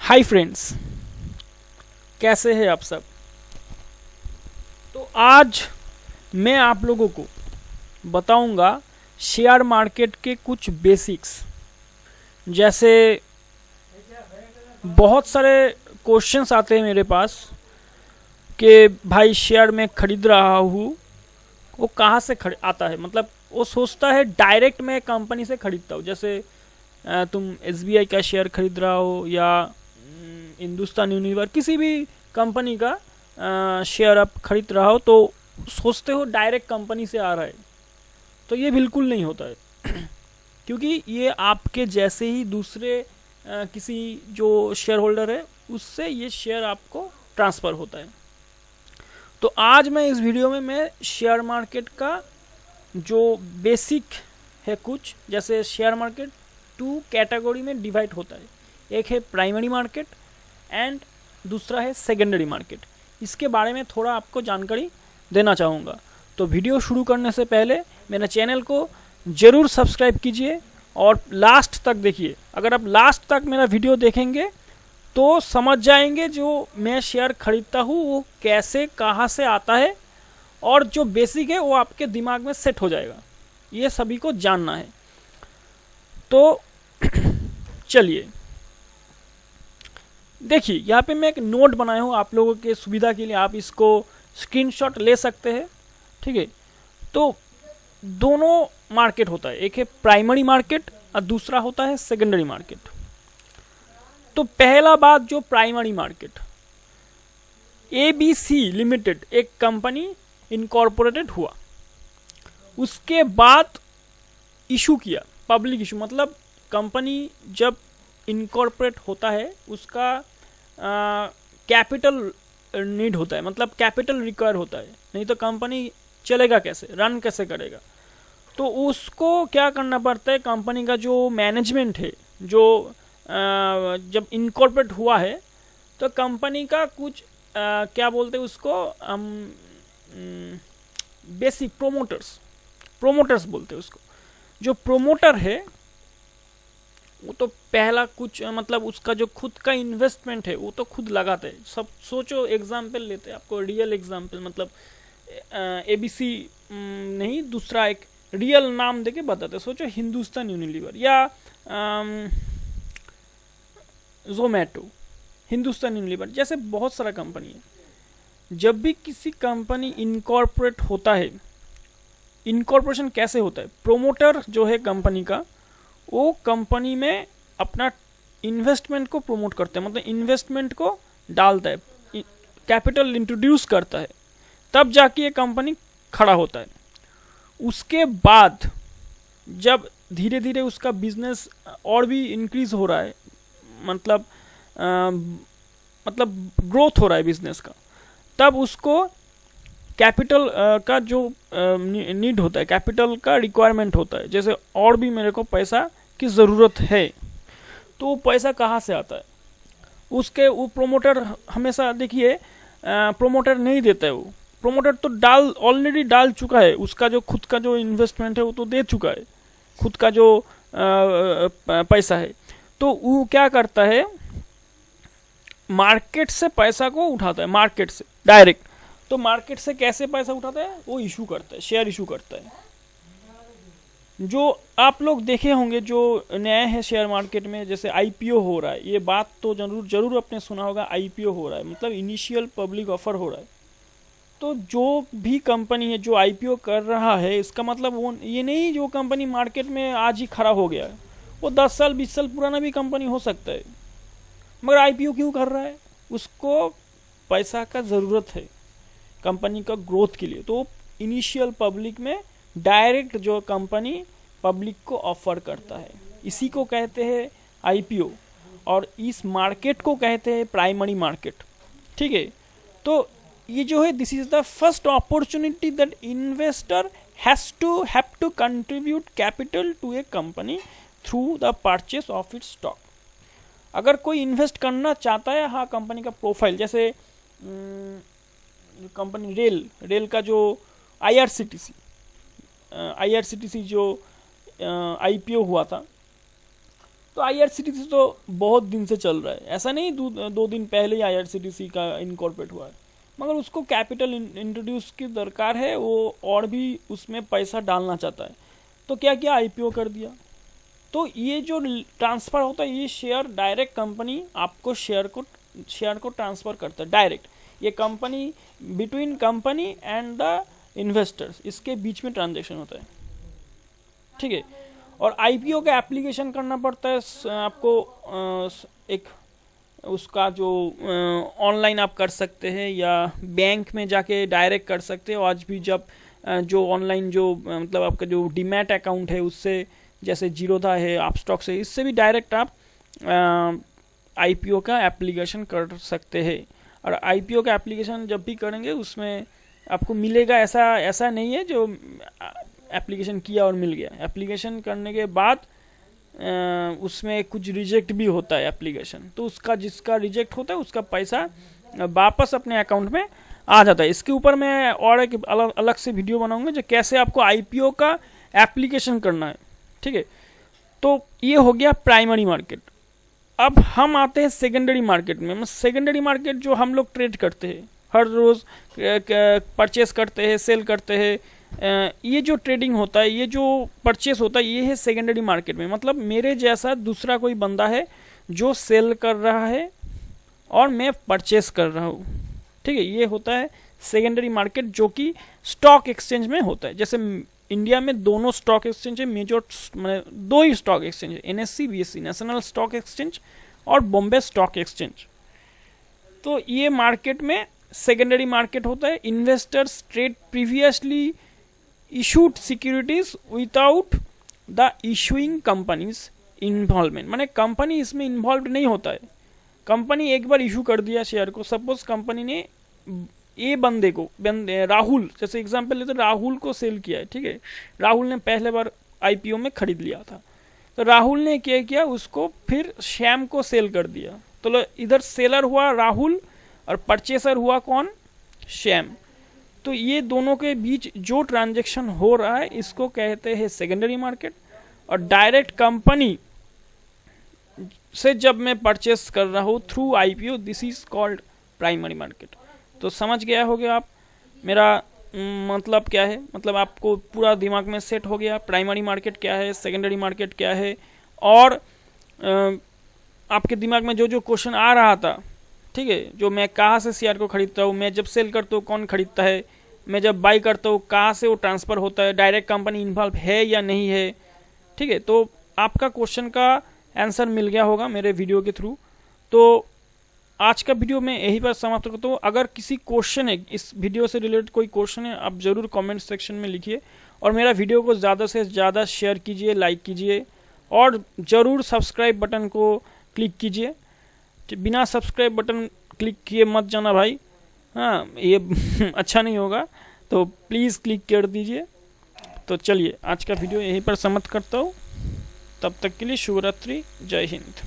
Hi friends, कैसे हैं आप सब। तो आज मैं आप लोगों को बताऊंगा शेयर मार्केट के कुछ बेसिक्स। जैसे बहुत सारे क्वेश्चंस आते हैं मेरे पास कि भाई शेयर में खरीद रहा हूँ, वो कहाँ से आता है। मतलब वो सोचता है डायरेक्ट मैं कंपनी से खरीदता हूँ। जैसे तुम एसबीआई का शेयर खरीद रहा हो या हिंदुस्तान यूनिलीवर किसी भी कंपनी का शेयर आप खरीद रहा हो तो सोचते हो डायरेक्ट कंपनी से आ रहा है। तो ये बिल्कुल नहीं होता है क्योंकि ये आपके जैसे ही दूसरे किसी जो शेयर होल्डर है उससे ये शेयर आपको ट्रांसफ़र होता है। तो आज मैं इस वीडियो में मैं शेयर मार्केट का जो बेसिक है कुछ, जैसे शेयर मार्केट 2 कैटेगरी में डिवाइड होता है। एक है प्राइमरी मार्केट एंड दूसरा है सेकेंडरी मार्केट। इसके बारे में थोड़ा आपको जानकारी देना चाहूँगा। तो वीडियो शुरू करने से पहले मेरे चैनल को ज़रूर सब्सक्राइब कीजिए और लास्ट तक देखिए। अगर आप लास्ट तक मेरा वीडियो देखेंगे तो समझ जाएंगे जो मैं शेयर खरीदता हूँ वो कैसे कहाँ से आता है, और जो बेसिक है वो आपके दिमाग में सेट हो जाएगा। ये सभी को जानना है। तो चलिए देखिए, यहाँ पे मैं एक नोट बनाया हूँ आप लोगों के सुविधा के लिए, आप इसको स्क्रीनशॉट ले सकते हैं। ठीक है, तो दोनों मार्केट होता है, एक है प्राइमरी मार्केट और दूसरा होता है सेकेंडरी मार्केट। तो पहला बात, जो प्राइमरी मार्केट, एबीसी लिमिटेड एक कंपनी इनकॉर्पोरेटेड हुआ, उसके बाद इशू किया पब्लिक इशू। मतलब कंपनी जब इनकॉर्पोरेट होता है उसका कैपिटल नीड होता है, मतलब कैपिटल रिक्वायर होता है, नहीं तो कंपनी चलेगा कैसे, रन कैसे करेगा। तो उसको क्या करना पड़ता है, कंपनी का जो मैनेजमेंट है, जो जब इनकॉर्पोरेट हुआ है तो कंपनी का कुछ क्या बोलते हैं उसको, हम बेसिक प्रोमोटर्स बोलते हैं उसको। जो प्रोमोटर है वो तो पहला कुछ मतलब उसका जो खुद का इन्वेस्टमेंट है वो तो खुद लगाते हैं सब। सोचो एग्जाम्पल लेते हैं, आपको रियल एग्जाम्पल, मतलब एबीसी नहीं, दूसरा एक रियल नाम देके बताते। सोचो हिंदुस्तान यूनिलीवर या जोमेटो, हिंदुस्तान यूनिलीवर जैसे बहुत सारा कंपनी है। जब भी किसी कंपनी इनकॉर्पोरेट होता है, इनकॉर्पोरेशन कैसे होता है, प्रोमोटर जो है कंपनी का वो कंपनी में अपना इन्वेस्टमेंट को प्रमोट करता है, मतलब इन्वेस्टमेंट को डालता है, कैपिटल इंट्रोड्यूस करता है, तब जाके ये कंपनी खड़ा होता है। उसके बाद जब धीरे धीरे उसका बिजनेस और भी इंक्रीज हो रहा है, मतलब ग्रोथ हो रहा है बिजनेस का, तब उसको कैपिटल का जो नीड होता है, कैपिटल का रिक्वायरमेंट होता है। जैसे और भी मेरे को पैसा की ज़रूरत है, तो वो पैसा कहाँ से आता है, उसके वो प्रोमोटर हमेशा देखिए प्रोमोटर नहीं देता है। वो प्रोमोटर तो ऑलरेडी डाल चुका है, उसका जो खुद का जो इन्वेस्टमेंट है वो तो दे चुका है, खुद का जो पैसा है। तो वो क्या करता है, मार्केट से पैसा को उठाता है, मार्केट से डायरेक्ट। तो मार्केट से कैसे पैसा उठाता है, वो इशू करता है, शेयर इशू करता है। जो आप लोग देखे होंगे जो नया है शेयर मार्केट में, जैसे आईपीओ हो रहा है, ये बात तो जरूर आपने सुना होगा, आईपीओ हो रहा है मतलब इनिशियल पब्लिक ऑफर हो रहा है। तो जो भी कंपनी है जो आईपीओ कर रहा है, इसका मतलब वो ये नहीं जो कंपनी मार्केट में आज ही खड़ा हो गया है, वो 10 साल 20 साल पुराना भी कंपनी हो सकता है, मगर आईपीओ क्यों कर रहा है, उसको पैसा का ज़रूरत है कंपनी का ग्रोथ के लिए। तो इनिशियल पब्लिक में डायरेक्ट जो कंपनी पब्लिक को ऑफर करता है, इसी को कहते हैं आईपीओ, और इस मार्केट को कहते हैं प्राइमरी मार्केट। ठीक है, तो ये जो है, this is the first opportunity that investor have to contribute capital to a company through the purchase of its stock. अगर कोई इन्वेस्ट करना चाहता है, हाँ, कंपनी का प्रोफाइल, जैसे कंपनी रेल का जो आईआरसीटीसी जो आईपीओ हुआ था, तो IRCTC तो बहुत दिन से चल रहा है, ऐसा नहीं 2 दिन पहले ही IRCTC का इनकॉर्पोरेट हुआ है, मगर उसको कैपिटल इंट्रोड्यूस की दरकार है, वो और भी उसमें पैसा डालना चाहता है, तो क्या किया, IPO कर दिया। तो ये जो ट्रांसफ़र होता है, ये शेयर डायरेक्ट कंपनी आपको शेयर को ट्रांसफ़र करता है डायरेक्ट। ये company between company and the investors, इसके बीच में ट्रांजेक्शन होता है, ठीक है। और IPO का एप्लीकेशन करना पड़ता है आपको, एक उसका जो ऑनलाइन आप कर सकते हैं या बैंक में जाके डायरेक्ट कर सकते हो। आज भी जब जो ऑनलाइन जो मतलब आपका जो डीमैट अकाउंट है उससे, जैसे जीरोधा है, अपस्टॉक से, इससे भी डायरेक्ट आप IPO का एप्लीकेशन कर सकते हैं। और IPO का एप्लीकेशन जब भी करेंगे उसमें आपको मिलेगा, ऐसा नहीं है जो एप्लीकेशन किया और मिल गया। एप्लीकेशन करने के बाद उसमें कुछ रिजेक्ट भी होता है एप्लीकेशन, तो उसका जिसका रिजेक्ट होता है उसका पैसा वापस अपने अकाउंट में आ जाता है। इसके ऊपर मैं और एक अलग से वीडियो बनाऊंगा जो कैसे आपको IPO का एप्लीकेशन करना है, ठीक है। तो ये हो गया प्राइमरी मार्केट। अब हम आते हैं सेकेंडरी मार्केट में। सेकेंडरी मार्केट जो हम लोग ट्रेड करते हैं, हर रोज़ परचेस करते हैं, सेल करते हैं, ये जो ट्रेडिंग होता है, ये जो परचेस होता है, ये है सेकेंडरी मार्केट में। मतलब मेरे जैसा दूसरा कोई बंदा है जो सेल कर रहा है और मैं परचेस कर रहा हूँ, ठीक है। ये होता है सेकेंडरी मार्केट, जो कि स्टॉक एक्सचेंज में होता है। जैसे इंडिया में दोनों स्टॉक एक्सचेंज है, मेजर मैंने 2 ही स्टॉक एक्सचेंज है, NSE BSE, national stock exchange, और बॉम्बे स्टॉक एक्सचेंज। तो ये मार्केट में सेकेंडरी मार्केट होता है। Investors trade previously issued securities without the issuing companies involvement, माने कंपनी इसमें इन्वॉल्व नहीं होता है। कंपनी एक बार इशू कर दिया शेयर को, सपोज कंपनी ने ए बंदे को, राहुल जैसे एग्जांपल लेते, राहुल को सेल किया है, ठीक है। राहुल ने पहले बार IPO में खरीद लिया था, तो राहुल ने क्या किया, उसको फिर श्याम को सेल कर दिया। तो इधर सेलर हुआ राहुल और परचेसर हुआ कौन, श्याम। तो ये दोनों के बीच जो ट्रांजैक्शन हो रहा है इसको कहते हैं सेकेंडरी मार्केट। और डायरेक्ट कंपनी से जब मैं परचेस कर रहा हूँ through IPO, this is called primary market. तो समझ गया होगे आप मेरा मतलब क्या है, मतलब आपको पूरा दिमाग में सेट हो गया प्राइमरी मार्केट क्या है, सेकेंडरी मार्केट क्या है। और आपके दिमाग में जो जो क्वेश्चन आ रहा था, ठीक है, जो मैं कहाँ से शेयर को खरीदता हूँ, मैं जब सेल करता हूँ कौन खरीदता है, मैं जब बाई करता हूँ कहाँ से वो ट्रांसफ़र होता है, डायरेक्ट कंपनी इन्वॉल्व है या नहीं है, ठीक है। तो आपका क्वेश्चन का आंसर मिल गया होगा मेरे वीडियो के थ्रू। तो आज का वीडियो मैं यहीं पर समाप्त करता हूँ। अगर किसी क्वेश्चन है, इस वीडियो से रिलेटेड कोई क्वेश्चन है, आप ज़रूर कमेंट सेक्शन में लिखिए। और मेरा वीडियो को ज़्यादा से ज़्यादा शेयर कीजिए, लाइक कीजिए, और ज़रूर सब्सक्राइब बटन को क्लिक कीजिए। बिना सब्सक्राइब बटन क्लिक किए मत जाना भाई, हाँ, ये अच्छा नहीं होगा, तो प्लीज़ क्लिक कर दीजिए। तो चलिए आज का वीडियो यहीं पर समाप्त करता हूँ। तब तक के लिए शुभ रात्रि, जय हिंद।